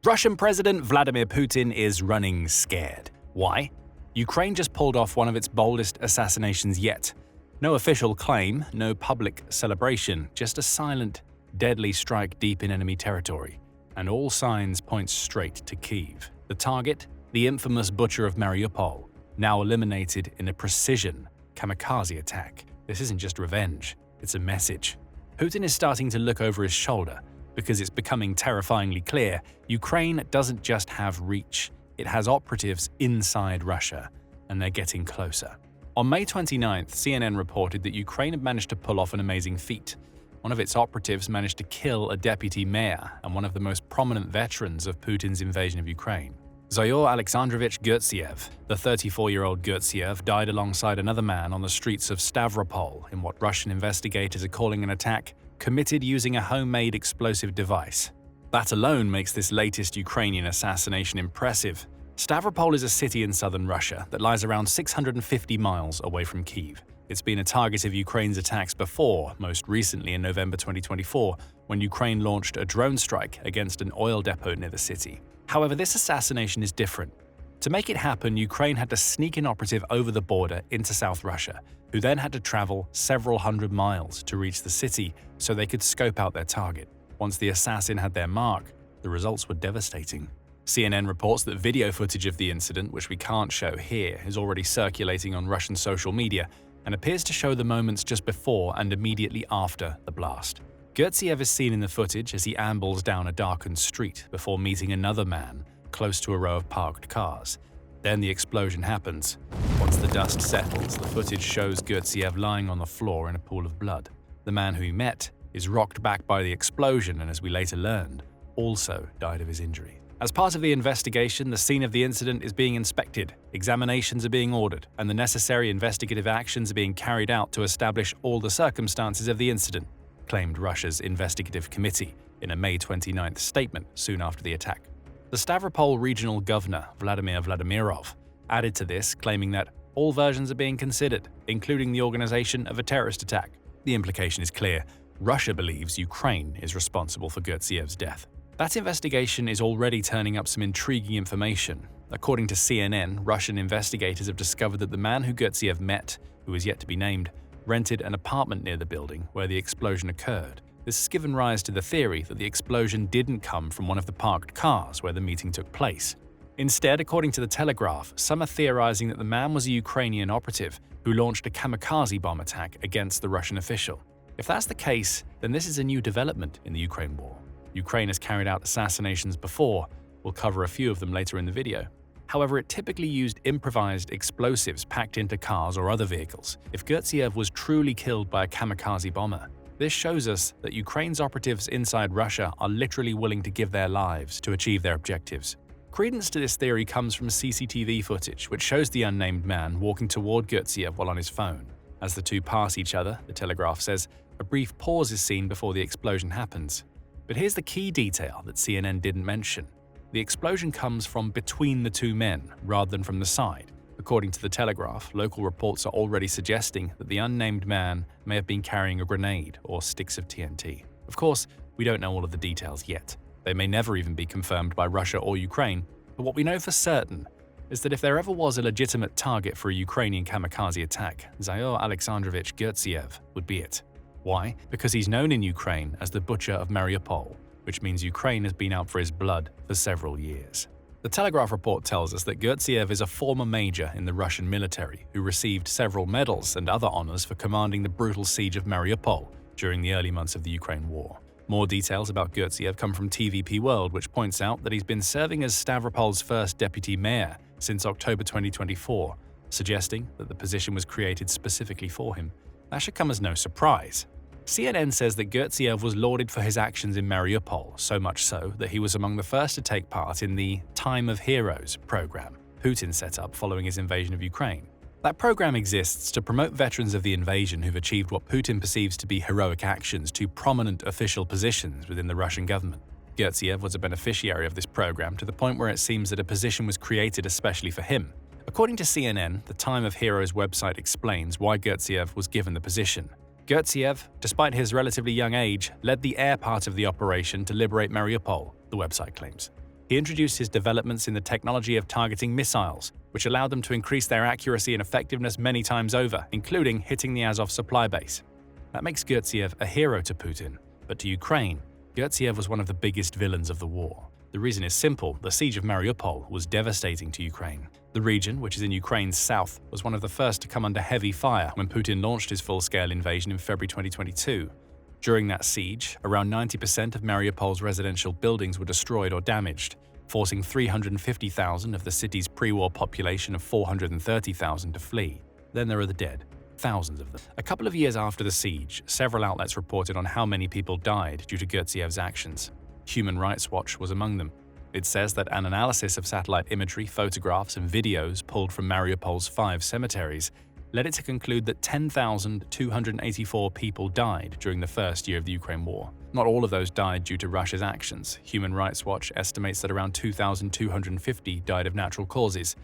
Russian President Vladimir Putin is running scared. Why? Ukraine just pulled off one of its boldest assassinations yet. No official claim, no public celebration, just a silent, deadly strike deep in enemy territory. And all signs point straight to Kyiv. The target? The infamous butcher of Mariupol, now eliminated in a precision kamikaze attack. This isn't just revenge, it's a message. Putin is starting to look over his shoulder because it's becoming terrifyingly clear Ukraine doesn't just have reach, it has operatives inside Russia, and they're getting closer. On May 29th, CNN reported that Ukraine had managed to pull off an amazing feat. One of its operatives managed to kill a deputy mayor and one of the most prominent veterans of Putin's invasion of Ukraine. Zaur Gurtsiev, the 34-year-old Gurtsiev, died alongside another man on the streets of Stavropol in what Russian investigators are calling an attack committed using a homemade explosive device. That alone makes this latest Ukrainian assassination impressive. Stavropol is a city in southern Russia that lies around 650 miles away from Kyiv. It's been a target of Ukraine's attacks before, most recently in November 2024, when Ukraine launched a drone strike against an oil depot near the city. However, this assassination is different. To make it happen, Ukraine had to sneak an operative over the border into South Russia, who then had to travel several hundred miles to reach the city so they could scope out their target. Once the assassin had their mark, the results were devastating. CNN reports that video footage of the incident, which we can't show here, is already circulating on Russian social media and appears to show the moments just before and immediately after the blast. Gurtsiev is seen in the footage as he ambles down a darkened street before meeting another man close to a row of parked cars. Then the explosion happens. Once the dust settles, the footage shows Gurtsiev lying on the floor in a pool of blood. The man who he met is rocked back by the explosion and, as we later learned, also died of his injury. As part of the investigation, the scene of the incident is being inspected, examinations are being ordered, and the necessary investigative actions are being carried out to establish all the circumstances of the incident, claimed Russia's investigative committee in a May 29th statement soon after the attack. The Stavropol regional governor, Vladimir Vladimirov, added to this, claiming that all versions are being considered, including the organization of a terrorist attack. The implication is clear. Russia believes Ukraine is responsible for Gurtsiev's death. That investigation is already turning up some intriguing information. According to CNN, Russian investigators have discovered that the man who Gurtsiev met, who is yet to be named, rented an apartment near the building where the explosion occurred. This has given rise to the theory that the explosion didn't come from one of the parked cars where the meeting took place. Instead, according to the Telegraph, some are theorizing that the man was a Ukrainian operative who launched a kamikaze bomb attack against the Russian official. If that's the case, then this is a new development in the Ukraine war. Ukraine has carried out assassinations before. We'll cover a few of them later in the video. However, it typically used improvised explosives packed into cars or other vehicles. If Gurtsiev was truly killed by a kamikaze bomber, this shows us that Ukraine's operatives inside Russia are literally willing to give their lives to achieve their objectives. Credence to this theory comes from CCTV footage, which shows the unnamed man walking toward Gurtsiev while on his phone. As the two pass each other, the Telegraph says, a brief pause is seen before the explosion happens. But here's the key detail that CNN didn't mention. The explosion comes from between the two men, rather than from the side. According to the Telegraph, local reports are already suggesting that the unnamed man may have been carrying a grenade or sticks of TNT. Of course, we don't know all of the details yet. They may never even be confirmed by Russia or Ukraine, but what we know for certain is that if there ever was a legitimate target for a Ukrainian kamikaze attack, Zaur Gurtsiev would be it. Why? Because he's known in Ukraine as the Butcher of Mariupol, which means Ukraine has been out for his blood for several years. The Telegraph report tells us that Gurtsiev is a former major in the Russian military who received several medals and other honors for commanding the brutal siege of Mariupol during the early months of the Ukraine war. More details about Gurtsiev come from TVP World, which points out that he's been serving as Stavropol's first deputy mayor since October 2024, suggesting that the position was created specifically for him. That should come as no surprise. CNN says that Gurtsiev was lauded for his actions in Mariupol, so much so that he was among the first to take part in the Time of Heroes program Putin set up following his invasion of Ukraine. That program exists to promote veterans of the invasion who've achieved what Putin perceives to be heroic actions to prominent official positions within the Russian government. Gurtsiev was a beneficiary of this program to the point where it seems that a position was created especially for him. According to CNN, the Time of Heroes website explains why Gurtsiev was given the position. Gurtsiev, despite his relatively young age, led the air part of the operation to liberate Mariupol, the website claims. He introduced his developments in the technology of targeting missiles, which allowed them to increase their accuracy and effectiveness many times over, including hitting the Azov supply base. That makes Gurtsiev a hero to Putin, but to Ukraine, Gurtsiev was one of the biggest villains of the war. The reason is simple: the siege of Mariupol was devastating to Ukraine. The region, which is in Ukraine's south, was one of the first to come under heavy fire when Putin launched his full-scale invasion in February 2022. During that siege, around 90% of Mariupol's residential buildings were destroyed or damaged, forcing 350,000 of the city's pre-war population of 430,000 to flee. Then there are the dead, thousands of them. A couple of years after the siege, several outlets reported on how many people died due to Gurtsiev's actions. Human Rights Watch was among them. It says that an analysis of satellite imagery, photographs, and videos pulled from Mariupol's 5 cemeteries led it to conclude that 10,284 people died during the first year of the Ukraine war. Not all of those died due to Russia's actions. Human Rights Watch estimates that around 2,250 died of natural causes,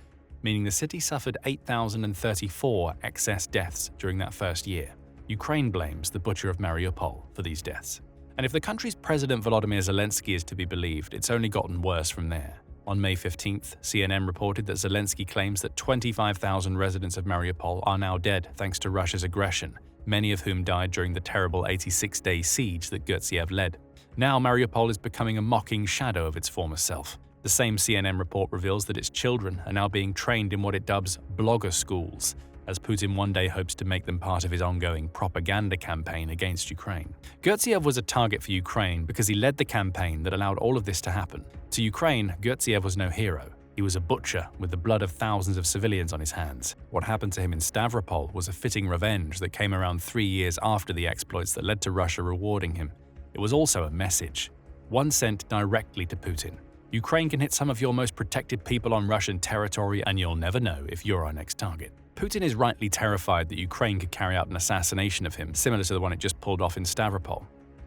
meaning the city suffered 8,034 excess deaths during that first year. Ukraine blames the butcher of Mariupol for these deaths. And if the country's President Volodymyr Zelensky is to be believed, it's only gotten worse from there. On May 15th, CNN reported that Zelensky claims that 25,000 residents of Mariupol are now dead thanks to Russia's aggression, many of whom died during the terrible 86-day siege that Gurtsiev led. Now Mariupol is becoming a mocking shadow of its former self. The same CNN report reveals that its children are now being trained in what it dubs blogger schools, as Putin one day hopes to make them part of his ongoing propaganda campaign against Ukraine. Gurtsiev was a target for Ukraine because he led the campaign that allowed all of this to happen. To Ukraine, Gurtsiev was no hero. He was a butcher with the blood of thousands of civilians on his hands. What happened to him in Stavropol was a fitting revenge that came around 3 years after the exploits that led to Russia rewarding him. It was also a message, one sent directly to Putin. Ukraine can hit some of your most protected people on Russian territory, and you'll never know if you're our next target. Putin is rightly terrified that Ukraine could carry out an assassination of him, similar to the one it just pulled off in Stavropol.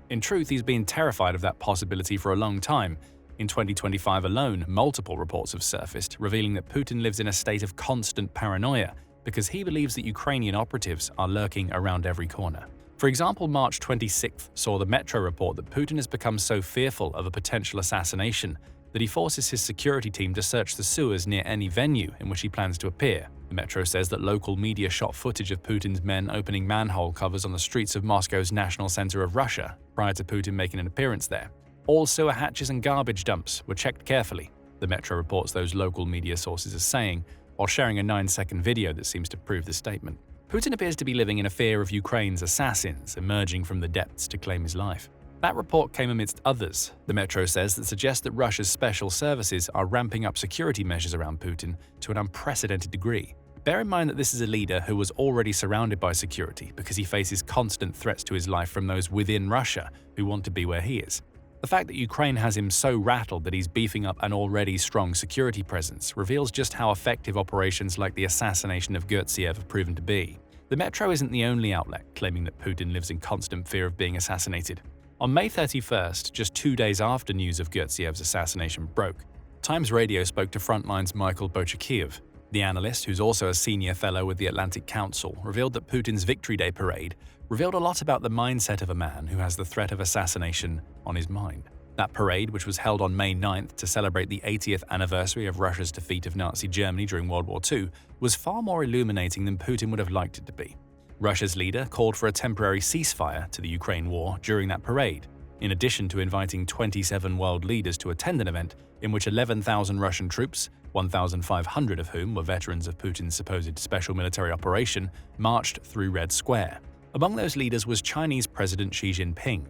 In truth, he's been terrified of that possibility for a long time. In 2025 alone, multiple reports have surfaced, revealing that Putin lives in a state of constant paranoia because he believes that Ukrainian operatives are lurking around every corner. For example, March 26th saw the Metro report that Putin has become so fearful of a potential assassination that he forces his security team to search the sewers near any venue in which he plans to appear. The Metro says that local media shot footage of Putin's men opening manhole covers on the streets of Moscow's national center of Russia prior to Putin making an appearance there. All sewer hatches and garbage dumps were checked carefully, the Metro reports those local media sources as saying, while sharing a 9-second video that seems to prove the statement. Putin appears to be living in a fear of Ukraine's assassins emerging from the depths to claim his life. That report came amidst others, the Metro says, that suggest that Russia's special services are ramping up security measures around Putin to an unprecedented degree. Bear in mind that this is a leader who was already surrounded by security because he faces constant threats to his life from those within Russia who want to be where he is. The fact that Ukraine has him so rattled that he's beefing up an already strong security presence reveals just how effective operations like the assassination of Gurtsiev have proven to be. The Metro isn't the only outlet claiming that Putin lives in constant fear of being assassinated. On May 31st, just 2 days after news of Gurtsiev's assassination broke, Times Radio spoke to Frontline's Mikhail Bochakiev. The analyst, who's also a senior fellow with the Atlantic Council, revealed that Putin's Victory Day parade revealed a lot about the mindset of a man who has the threat of assassination on his mind. That parade, which was held on May 9th to celebrate the 80th anniversary of Russia's defeat of Nazi Germany during World War II, was far more illuminating than Putin would have liked it to be. Russia's leader called for a temporary ceasefire to the Ukraine war during that parade, in addition to inviting 27 world leaders to attend an event in which 11,000 Russian troops, 1,500 of whom were veterans of Putin's supposed special military operation, marched through Red Square. Among those leaders was Chinese President Xi Jinping,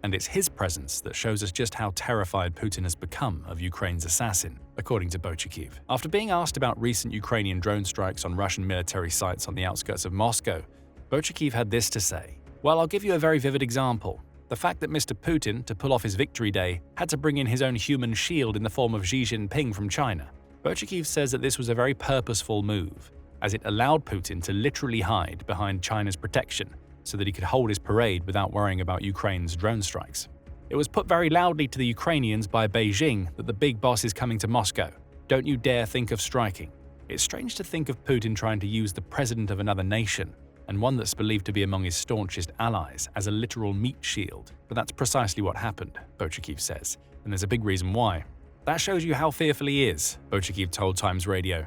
and it's his presence that shows us just how terrified Putin has become of Ukraine's assassin, according to Bochakiev. After being asked about recent Ukrainian drone strikes on Russian military sites on the outskirts of Moscow, Bochakiev had this to say: "Well, I'll give you a very vivid example. The fact that Mr. Putin, to pull off his Victory Day, had to bring in his own human shield in the form of Xi Jinping from China." Bochakiev says that this was a very purposeful move, as it allowed Putin to literally hide behind China's protection so that he could hold his parade without worrying about Ukraine's drone strikes. It was put very loudly to the Ukrainians by Beijing that the big boss is coming to Moscow. Don't you dare think of striking. It's strange to think of Putin trying to use the president of another nation, and one that's believed to be among his staunchest allies, as a literal meat shield. But that's precisely what happened, Bochakiev says, and there's a big reason why. That shows you how fearful he is, Gurtsiev told Times Radio,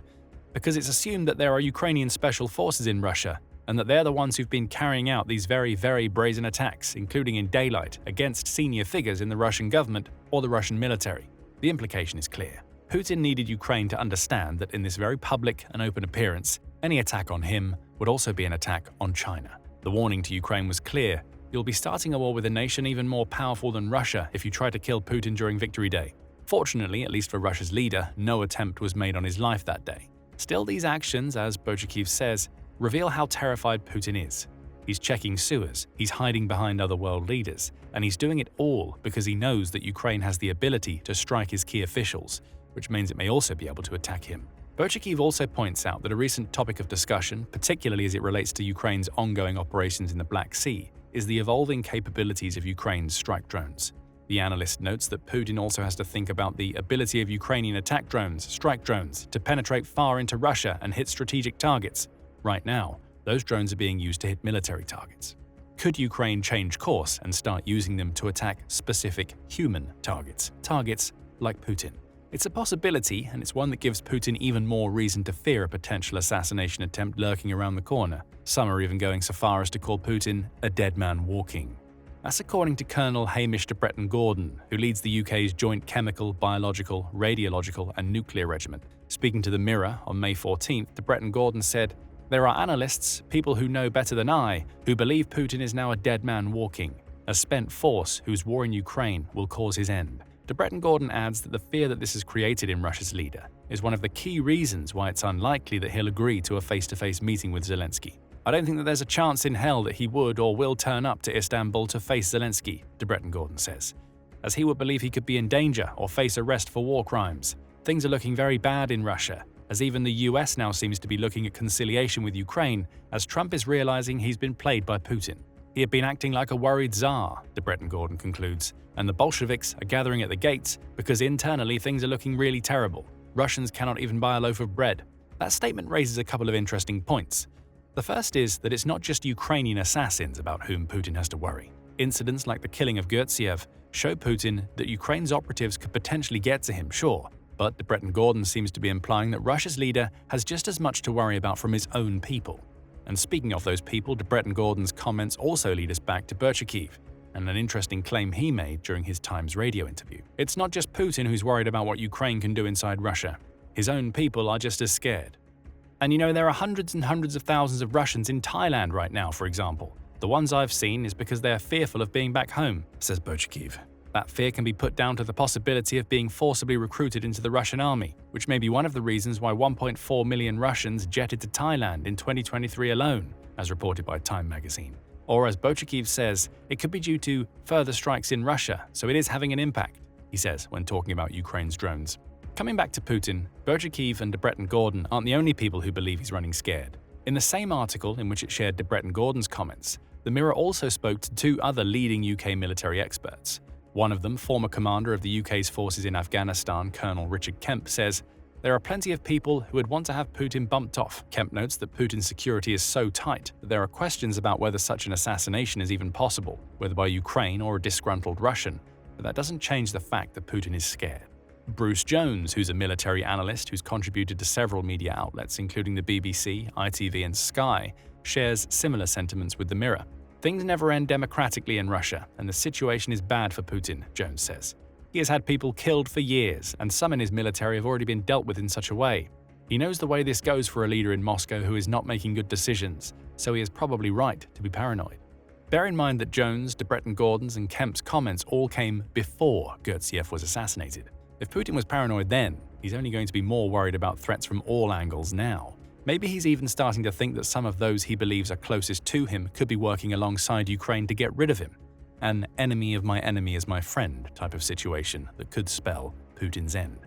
because it's assumed that there are Ukrainian special forces in Russia and that they're the ones who've been carrying out these very, very brazen attacks, including in daylight, against senior figures in the Russian government or the Russian military. The implication is clear. Putin needed Ukraine to understand that in this very public and open appearance, any attack on him would also be an attack on China. The warning to Ukraine was clear: you'll be starting a war with a nation even more powerful than Russia if you try to kill Putin during Victory Day. Fortunately, at least for Russia's leader, no attempt was made on his life that day. Still, these actions, as Gurtsiev says, reveal how terrified Putin is. He's checking sewers, he's hiding behind other world leaders, and he's doing it all because he knows that Ukraine has the ability to strike his key officials, which means it may also be able to attack him. Gurtsiev also points out that a recent topic of discussion, particularly as it relates to Ukraine's ongoing operations in the Black Sea, is the evolving capabilities of Ukraine's strike drones. The analyst notes that Putin also has to think about the ability of Ukrainian attack drones, strike drones, to penetrate far into Russia and hit strategic targets. Right now, those drones are being used to hit military targets. Could Ukraine change course and start using them to attack specific human targets like Putin? It's a possibility, and it's one that gives Putin even more reason to fear a potential assassination attempt lurking around the corner. Some are even going so far as to call Putin a dead man walking. That's according to Colonel Hamish de Bretton-Gordon, who leads the UK's Joint Chemical, Biological, Radiological and Nuclear Regiment. Speaking to the Mirror on May 14th, de Bretton-Gordon said, "There are analysts, people who know better than I, who believe Putin is now a dead man walking, a spent force whose war in Ukraine will cause his end." De Bretton-Gordon adds that the fear that this has created in Russia's leader is one of the key reasons why it's unlikely that he'll agree to a face-to-face meeting with Zelensky. "I don't think that there's a chance in hell that he would or will turn up to Istanbul to face Zelensky," de Bretton-Gordon says, as he would believe he could be in danger or face arrest for war crimes. "Things are looking very bad in Russia, as even the US now seems to be looking at conciliation with Ukraine, as Trump is realizing he's been played by Putin. He had been acting like a worried Tsar," de Bretton-Gordon concludes, "and the Bolsheviks are gathering at the gates because internally things are looking really terrible. Russians cannot even buy a loaf of bread." That statement raises a couple of interesting points. The first is that it's not just Ukrainian assassins about whom Putin has to worry. Incidents like the killing of Gurtsiev show Putin that Ukraine's operatives could potentially get to him, sure, but de Bretton-Gordon seems to be implying that Russia's leader has just as much to worry about from his own people. And speaking of those people, de Bretton-Gordon's comments also lead us back to Gurtsiev, and an interesting claim he made during his Times Radio interview. It's not just Putin who's worried about what Ukraine can do inside Russia. His own people are just as scared. "And you know, there are hundreds and hundreds of thousands of Russians in Thailand right now, for example. The ones I've seen is because they are fearful of being back home," says Gurtsiev. That fear can be put down to the possibility of being forcibly recruited into the Russian army, which may be one of the reasons why 1.4 million Russians jetted to Thailand in 2023 alone, as reported by Time magazine. Or as Gurtsiev says, it could be due to further strikes in Russia, so it is having an impact, he says when talking about Ukraine's drones. Coming back to Putin, Gurtsiev and de Bretton-Gordon aren't the only people who believe he's running scared. In the same article in which it shared de Bretton-Gordon's comments, the Mirror also spoke to two other leading UK military experts. One of them, former commander of the UK's forces in Afghanistan, Colonel Richard Kemp, says, "There are plenty of people who would want to have Putin bumped off." Kemp notes that Putin's security is so tight that there are questions about whether such an assassination is even possible, whether by Ukraine or a disgruntled Russian, but that doesn't change the fact that Putin is scared. Bruce Jones, who's a military analyst who's contributed to several media outlets including the BBC, ITV and Sky, shares similar sentiments with the Mirror. "Things never end democratically in Russia, and the situation is bad for Putin," Jones says. "He has had people killed for years, and some in his military have already been dealt with in such a way. He knows the way this goes for a leader in Moscow who is not making good decisions, so he is probably right to be paranoid." Bear in mind that Jones, de Bretton-Gordon's and Kemp's comments all came before Gurtsiev was assassinated. If Putin was paranoid then, he's only going to be more worried about threats from all angles now. Maybe he's even starting to think that some of those he believes are closest to him could be working alongside Ukraine to get rid of him. An enemy of my enemy is my friend type of situation that could spell Putin's end.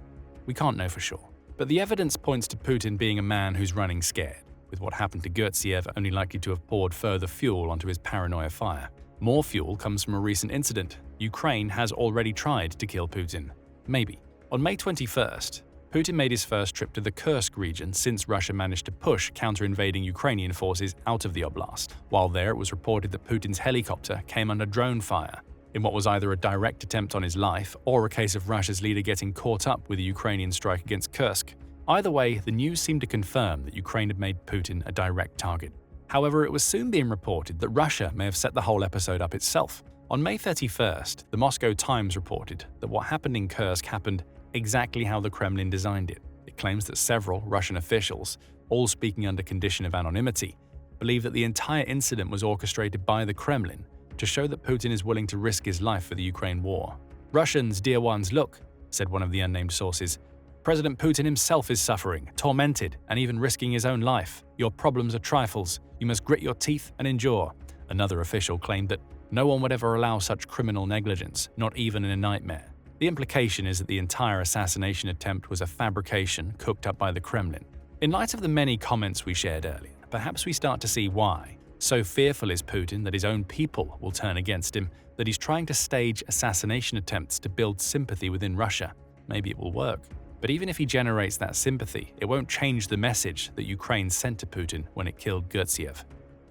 We can't know for sure. But the evidence points to Putin being a man who's running scared, with what happened to Gurtsiev only likely to have poured further fuel onto his paranoia fire. More fuel comes from a recent incident. Ukraine has already tried to kill Putin. Maybe. On May 21st, Putin made his first trip to the Kursk region since Russia managed to push counter-invading Ukrainian forces out of the oblast. While there, it was reported that Putin's helicopter came under drone fire. in what was either a direct attempt on his life or a case of Russia's leader getting caught up with a Ukrainian strike against Kursk. Either way, the news seemed to confirm that Ukraine had made Putin a direct target. However, it was soon being reported that Russia may have set the whole episode up itself. On May 31st, the Moscow Times reported that what happened in Kursk happened exactly how the Kremlin designed it. It claims that several Russian officials, all speaking under condition of anonymity, believe that the entire incident was orchestrated by the Kremlin to show that Putin is willing to risk his life for the Ukraine war. "Russians, dear ones, look," said one of the unnamed sources. "President Putin himself is suffering, tormented, and even risking his own life. Your problems are trifles. You must grit your teeth and endure." Another official claimed that no one would ever allow such criminal negligence, not even in a nightmare. The implication is that the entire assassination attempt was a fabrication cooked up by the Kremlin. In light of the many comments we shared earlier, perhaps we start to see why. So fearful is Putin that his own people will turn against him that he's trying to stage assassination attempts to build sympathy within Russia. Maybe it will work. But even if he generates that sympathy, it won't change the message that Ukraine sent to Putin when it killed Gurtsiev.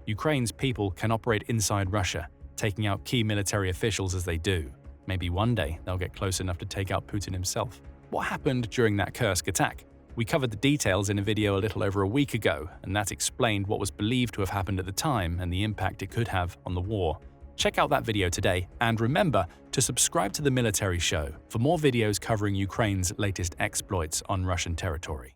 Ukraine's people can operate inside Russia, taking out key military officials as they do. Maybe one day they'll get close enough to take out Putin himself. What happened during that Kursk attack? We covered the details in a video a little over a week ago, and that explained what was believed to have happened at the time and the impact it could have on the war. Check out that video today, and remember to subscribe to the Military Show for more videos covering Ukraine's latest exploits on Russian territory.